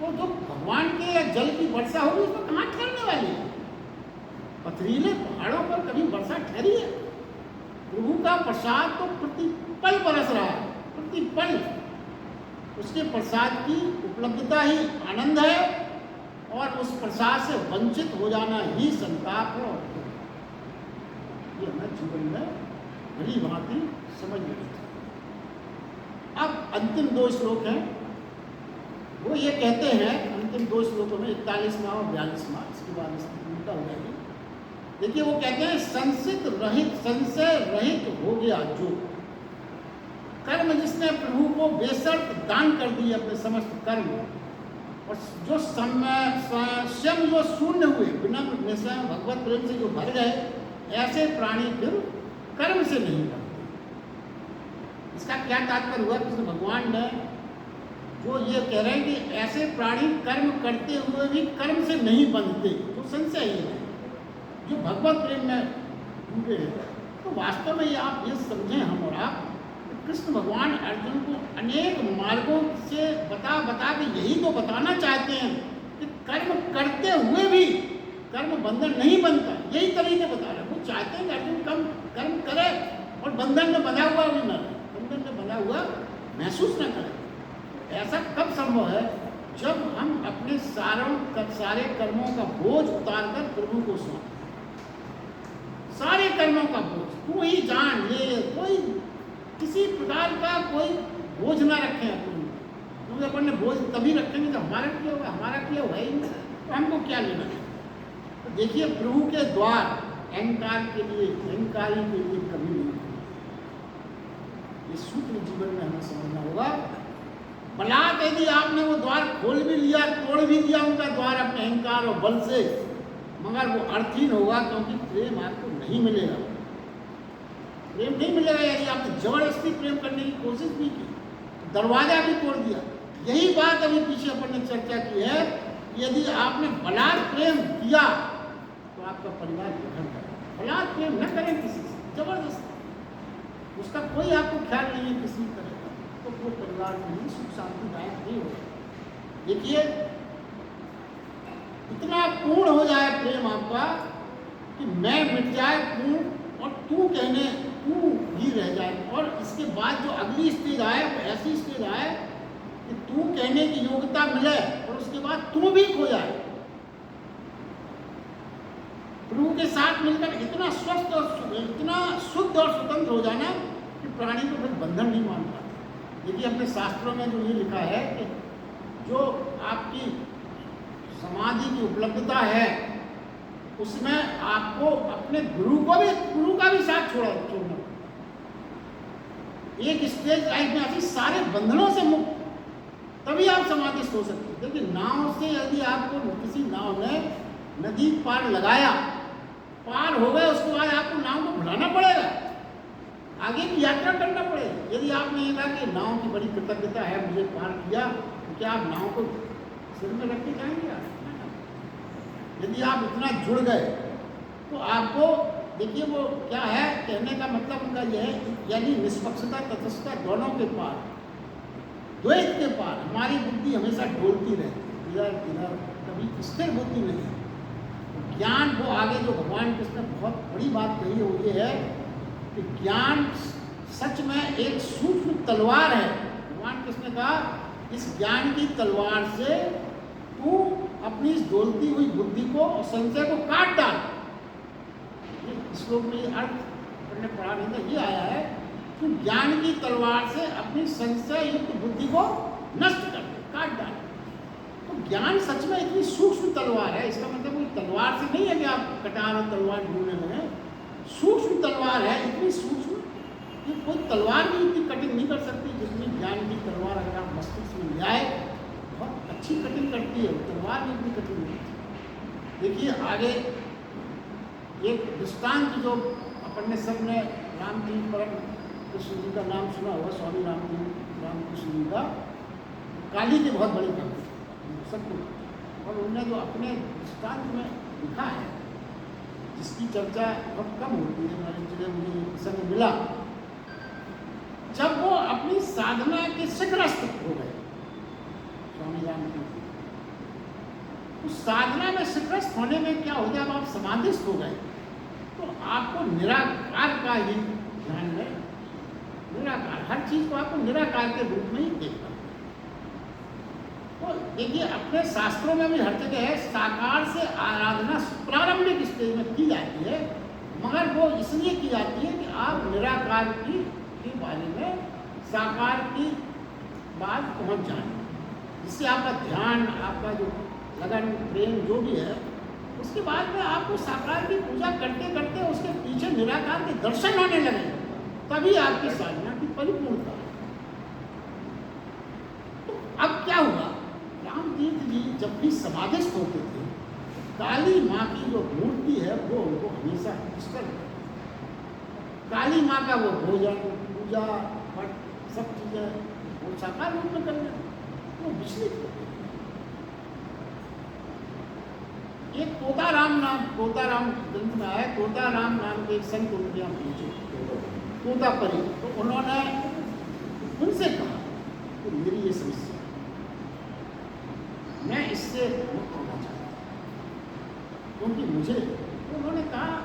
तो जो भगवान के जल की वर्षा होगी उसमें कहाँ ठहरने वाली है? पथरीले पहाड़ों पर कभी वर्षा ठहरी है? प्रभु का प्रसाद तो प्रतिपल बरस रहा है, प्रतिपल। उसके प्रसाद की उपलब्धता ही आनंद है और उस प्रसाद से वंचित हो जाना ही संताप है। ये हमें जीवन में भली भांति समझ लेनी चाहिए। अब अंतिम दो श्लोक हैं, वो ये कहते हैं, अंतिम दो श्लोकों में 41वां और 42वां, इसके बाद उल्टा हो जाएगी। देखिए, वो कहते हैं संशय रहित हो गया जो कर्म, जिसने प्रभु को बेशर्त दान कर दिए अपने समस्त कर्म, और जो स्वयं जो शून्य हुए, बिना स्वयं भगवत प्रेम से जो भर गए, ऐसे प्राणी फिर कर्म से नहीं बनते। इसका क्या तात्पर्य हुआ? कृष्ण भगवान ने जो ये कह रहे हैं कि ऐसे प्राणी कर्म करते हुए भी कर्म से नहीं बनते, जो संशय ही है, जो भगवत प्रेम में डूबे हैं। तो वास्तव में ये आप ये समझें, हम और आप, कृष्ण भगवान अर्जुन को अनेक मार्गों से बता के यही तो बताना चाहते हैं कि कर्म करते हुए भी कर्म बंधन नहीं बनता। यही तरीके बता रहे हैं। वो चाहते हैं कि अर्जुन कम कर्म करे और बंधन में बंधा हुआ भी न रहे, बंधन में बंधा हुआ महसूस न करे। ऐसा कब संभव है? जब हम अपने सारे कर्मों का बोझ उतार कर प्रभु को सौंपते हैं। सारे कर्मों का बोझ तू ही जान ले, कोई किसी प्रकार का कोई बोझ ना रखें अपन, क्योंकि अपन ने बोझ तभी रखेंगे जब हमारा किया होगा। हमारा किया हुआ ही नहीं, तो हमको क्या लेना है? तो देखिए, प्रभु के द्वार अहंकार के लिए, अहंकारी के लिए कभी नहीं। ये सूत्र जीवन में हमें समझना होगा। बलात् यदि आपने वो द्वार खोल भी लिया, तोड़ भी दिया उनका द्वार अपने अहंकार और बल से, मगर वो अर्थहीन होगा, क्योंकि प्रेम आपको नहीं मिलेगा। प्रेम नहीं मिलेगा यदि आपने जबरदस्ती प्रेम करने की कोशिश भी की, दरवाजा भी तोड़ दिया। यही बात अभी पीछे अपन ने चर्चा की है। यदि आपने बलात् प्रेम किया तो आपका परिवार ग्रहण करेगा। बलात् प्रेम न करें किसी से, जबरदस्ती, उसका कोई आपको ख्याल नहीं है किसी तरह का। तो पूरे परिवार में ही सुख शांति गायब नहीं होगा। देखिए, इतना पूर्ण हो जाए प्रेम आपका कि मैं मिट जाए पूर्ण और तू ही रह जाए, और इसके बाद जो अगली स्टेज आए वो ऐसी स्टेज आए कि तू कहने की योग्यता मिले और उसके बाद तू भी खो जाए। प्रभु के साथ मिलकर इतना स्वस्थ और इतना शुद्ध और स्वतंत्र हो जाना कि प्राणी को फिर बंधन नहीं मान पाते। देखिए, अपने शास्त्रों में जो ये लिखा है कि जो आपकी समाधि की उपलब्धता है उसमें आपको अपने गुरु का भी साथ छोड़ना। एक स्टेज लाइफ में आती सारे बंधनों से मुक्त, तभी आप समाधिस्थ हो सकते हैं। देखिए, नाव से यदि आपको किसी नाव ने नदी पार लगाया, पार हो गए, उसके बाद आपको नाव को भुलाना पड़ेगा, आगे की यात्रा करना पड़ेगा। यदि आपने ये कहा कि नाव की बड़ी कृतज्ञता है, मुझे पार किया, तो क्या आप नाव को सिर में रख के जाएंगे? यदि आप इतना जुड़ गए तो आपको, देखिए वो क्या है, कहने का मतलब उनका यह है, यानी निष्पक्षता तटस्थता दोनों के पार, द्वैत के पार हमारी बुद्धि हमेशा डोलती रहती है, इधर इधर, कभी स्थिर बुद्धि नहीं। ज्ञान वो आगे जो भगवान कृष्ण ने बहुत बड़ी बात कही है वो ये है कि ज्ञान सच में एक सूक्ष्म तलवार है। भगवान कृष्ण ने कहा, इस ज्ञान की तलवार से तू अपनी इस डोलती हुई बुद्धि को और संशय को काट डाल। श्लोक में अर्थ पढ़ने पढ़ा नहीं था, ये आया है कि ज्ञान की तलवार से अपनी संशय युक्त बुद्धि को नष्ट कर दे, काट डाल। तो ज्ञान सच में इतनी सूक्ष्म तलवार है। इसका मतलब कोई तलवार से नहीं है कि आप कटार और तलवार ढूंढने लगे, सूक्ष्म तलवार है, इतनी सूक्ष्म कि कोई तलवार भी इतनी कटिंग नहीं कर सकती जितनी ज्ञान की तलवार अगर आप मस्तिष्क में ले आए, बहुत अच्छी कटिंग करती है, तलवार भी इतनी कटिंग नहीं करती। देखिए, आगे एक दृष्टांत जो अपन ने सबने रामतीर्थ परम कृष्ण जी का नाम सुना होगा, स्वामी रामकृष्ण जी का, काली के बहुत बड़े भक्त सबको, और उन्होंने जो अपने दृष्टांत में लिखा है, जिसकी चर्चा बहुत कम होती है हमारी जगह, मुझे ये प्रसंग मिला जब वो अपनी साधना के शिखरस्थ हो गए स्वामी रामकृष्ण। उस साधना में शिखरस्थ होने में क्या हो गया, अब आप समाधिस्थ हो गए तो आपको निराकार का ही ध्यान में, निराकार, हर चीज को आपको निराकार के रूप में ही देखना। तो देखिए, अपने शास्त्रों में भी हर जगह है, साकार से आराधना प्रारंभिक स्टेज में की जाती है, मगर वो इसलिए की जाती है कि आप निराकार के बारे में साकार की बात पहुंच जाए, जिससे आपका ध्यान, आपका जो लगन, प्रेम जो भी है, उसके बाद में आपको साकार की पूजा करते करते उसके पीछे निराकार के दर्शन होने लगे, तभी आपकी साधना की परिपूर्णता। तो अब क्या हुआ, रामतीर्थ जी जब भी समाधिस्थ होते थे, काली माँ की जो मूर्ति है वो उनको हमेशा डिस्टर्ब करती। काली माँ का वो भोजन, पूजा, पट, सब चीजें वो साकार रूप में करने, वो विचलित होते। एक तोताराम ग्रंथ में आया, तोताराम नाम के एक संत उनके यहाँ पहुंचे, तोतापरी, तो उन्होंने उनसे कहा कि मेरी ये समस्या, मैं इससे मुक्त होना चाहता हूँ, क्योंकि मुझे, उन्होंने कहा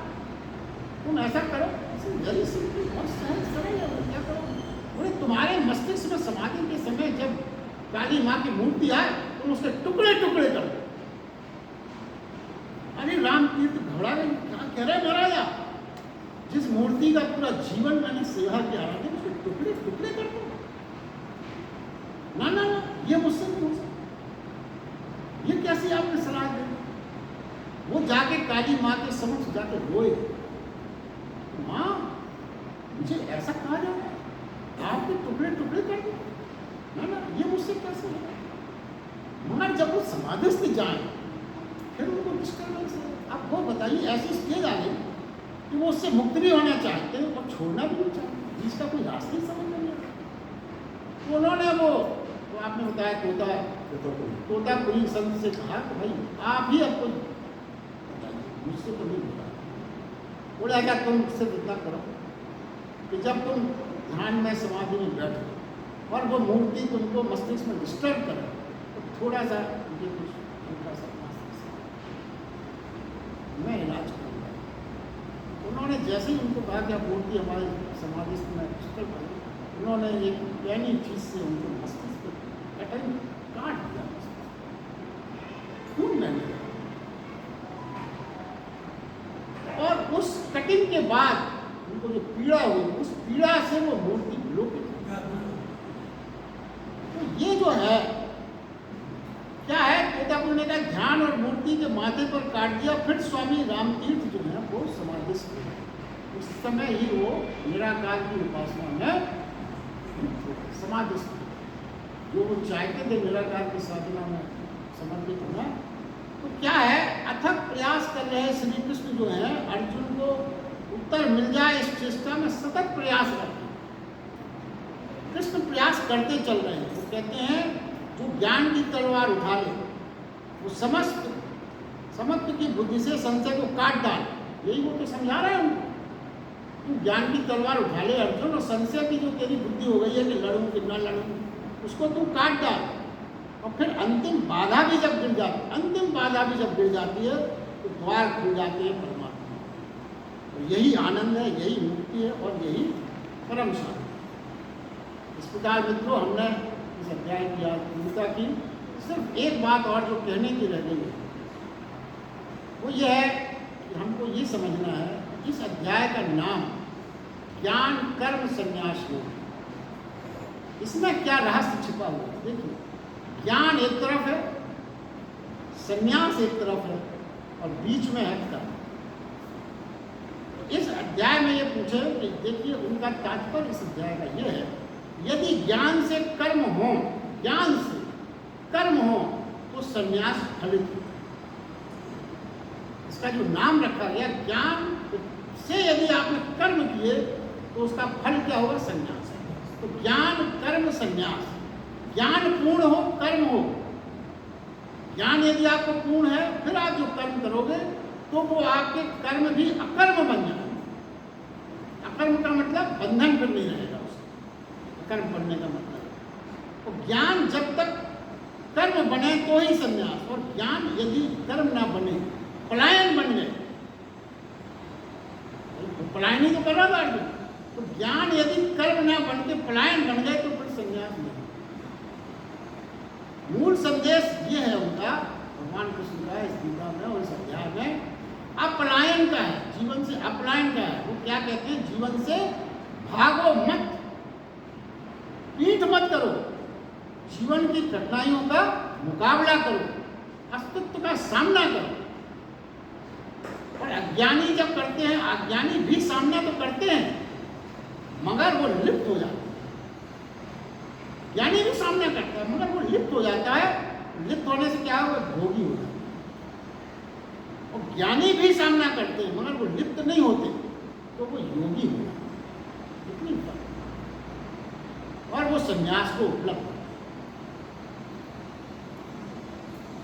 तुम ऐसा करो, जल्दी से बहुत सहज सरल है, क्या करो, बोले तुम्हारे मस्तिष्क में समाधि के समय जब काली माँ की मूर्ति आए तुम उसके टुकड़े टुकड़े कर दो। अरे रामतीर्थ घबरा गए, क्या कह रहे महाराजा, जिस मूर्ति का पूरा जीवन मैंने सेवा किया, उसके टुकड़े टुकड़े कर दो? ना ना ना, ये मुझसे नहीं हो सकता, ये कैसी आपने सलाह दी? वो जाके काली माँ के समक्ष जाके रोए, माँ मुझे ऐसा कहा जा रहा है, आपके टुकड़े टुकड़े कर दो? ना ना, ये मुझसे कैसे होगा? मगर जब वो समाधिस्थ जाए फिर उनको डिस्टर्बेंस है। आप वो बताइए, ऐसी स्टेज आ गई कि वो उससे मुक्त भी होना चाहते हैं और छोड़ना भी नहीं चाहते, इसका कोई रास्ता ही समझ नहीं आता। तो उन्होंने वो आपने बताया तोतापुरी संत से कहा कि भाई आप ही आपको बताइए, मुझसे तो नहीं बोला। बोला क्या, तुम मुझसे इतना करो कि जब तुम ध्यान में समाधि में बैठो और वो मूर्ति तुमको मस्तिष्क में डिस्टर्ब करे तो थोड़ा सा उनके कुछ हल्का सा मैं इलाज करूँगा। उन्होंने जैसे ही उनको कहा कि आप मूर्ति हमारे समाधि में डिस्टर्ब करें, उन्होंने एक पैनी चीज से उनको मस्तिष्क कटाई काट दिया, खून बहने लगा। और उस कटिंग के बाद उनको जो पीड़ा हुई, उस पीड़ा से वो मूर्ति विलोपित हो। तो ये जो है क्या है, केदापुर ने कहा ध्यान और मूर्ति के माथे पर काट दिया। फिर स्वामी रामतीर्थ जो है वो समाधिस्थ हुए। उस समय ही वो निराकार की उपासना में समाधिस्थ हुए। जो वो चाहते थे निराकार की साधना में समर्पित होना, तो क्या है, अथक प्रयास कर रहे श्री कृष्ण जो है अर्जुन को उत्तर मिल जाए इस चेष्टा में सतत प्रयास करते हैं। कृष्ण प्रयास करते चल रहे हैं। वो कहते हैं जो ज्ञान की तलवार उठा ले वो समत्व की बुद्धि से संशय को काट डाल। यही वो तो समझा रहे हैं उनको। तू ज्ञान की तलवार उठा ले अर्जुन, और संशय की जो तेरी बुद्धि हो गई है कि लड़ूं कि ना लड़ूं, उसको तू काट डाल। और फिर अंतिम बाधा भी जब गिर जाती है तो द्वार खुल जाते हैं परमात्मा। तो यही आनंद है, यही मुक्ति है और यही परम शांति। इस प्रकार मित्रों, हमने इस अध्याय की आज पूर्णता की। सिर्फ एक बात और जो कहने की रह गई है वो ये है कि हमको ये समझना है इस अध्याय का नाम ज्ञान कर्म संन्यास योग। इसमें क्या रहस्य छिपा हुआ है? देखिए, ज्ञान एक तरफ है, संन्यास एक तरफ है और बीच में है कर्म। इस अध्याय में ये पूछे कि देखिए उनका तात्पर्य इस अध्याय का ये है, यदि ज्ञान से कर्म हो, ज्ञान से कर्म हो तो संन्यास फलित हो। इसका जो नाम रखा गया ज्ञान से यदि आपने कर्म किए तो उसका फल क्या होगा? संन्यास। तो ज्ञान कर्म संन्यास। ज्ञान पूर्ण हो, कर्म हो। ज्ञान यदि आपको पूर्ण है, फिर आप जो कर्म करोगे तो वो आपके कर्म भी अकर्म बन जाएंगे। अकर्म का मतलब बंधन फिर नहीं रहेगा उसका, अकर्म बनने का मतलब। तो ज्ञान जब तक कर्म बने तो ही संन्यास, और ज्ञान यदि कर्म ना बने, पलायन बन गए, तो पलायन ही तो कर रहा था अर्जुन। तो ज्ञान यदि कर्म ना बन के पलायन बन गए तो फिर संन्यास नहीं। मूल संदेश ये है उनका, भगवान कृष्ण का इस गीता में और इस अध्याय में अपलायन का है, जीवन से अपलायन का है। वो क्या कहते हैं? जीवन से भागो मत, पीठ मत करो, जीवन की कठिनाइयों का मुकाबला करो, अस्तित्व का सामना करो। और अज्ञानी जब करते हैं, अज्ञानी भी सामना तो करते हैं मगर वो लिप्त हो जाते हैं। ज्ञानी भी सामना करता है मगर वो लिप्त हो जाता है। लिप्त होने से क्या होगा? भोगी हो जाता है। और ज्ञानी भी सामना करते हैं मगर वो लिप्त नहीं होते तो वो योगी हो जाते हैं। इतनी फर्क। और वो संन्यास को उपलब्ध।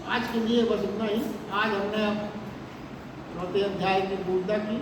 आज के लिए बस इतना ही। आज हमने चौथे अध्याय की पूर्णता की।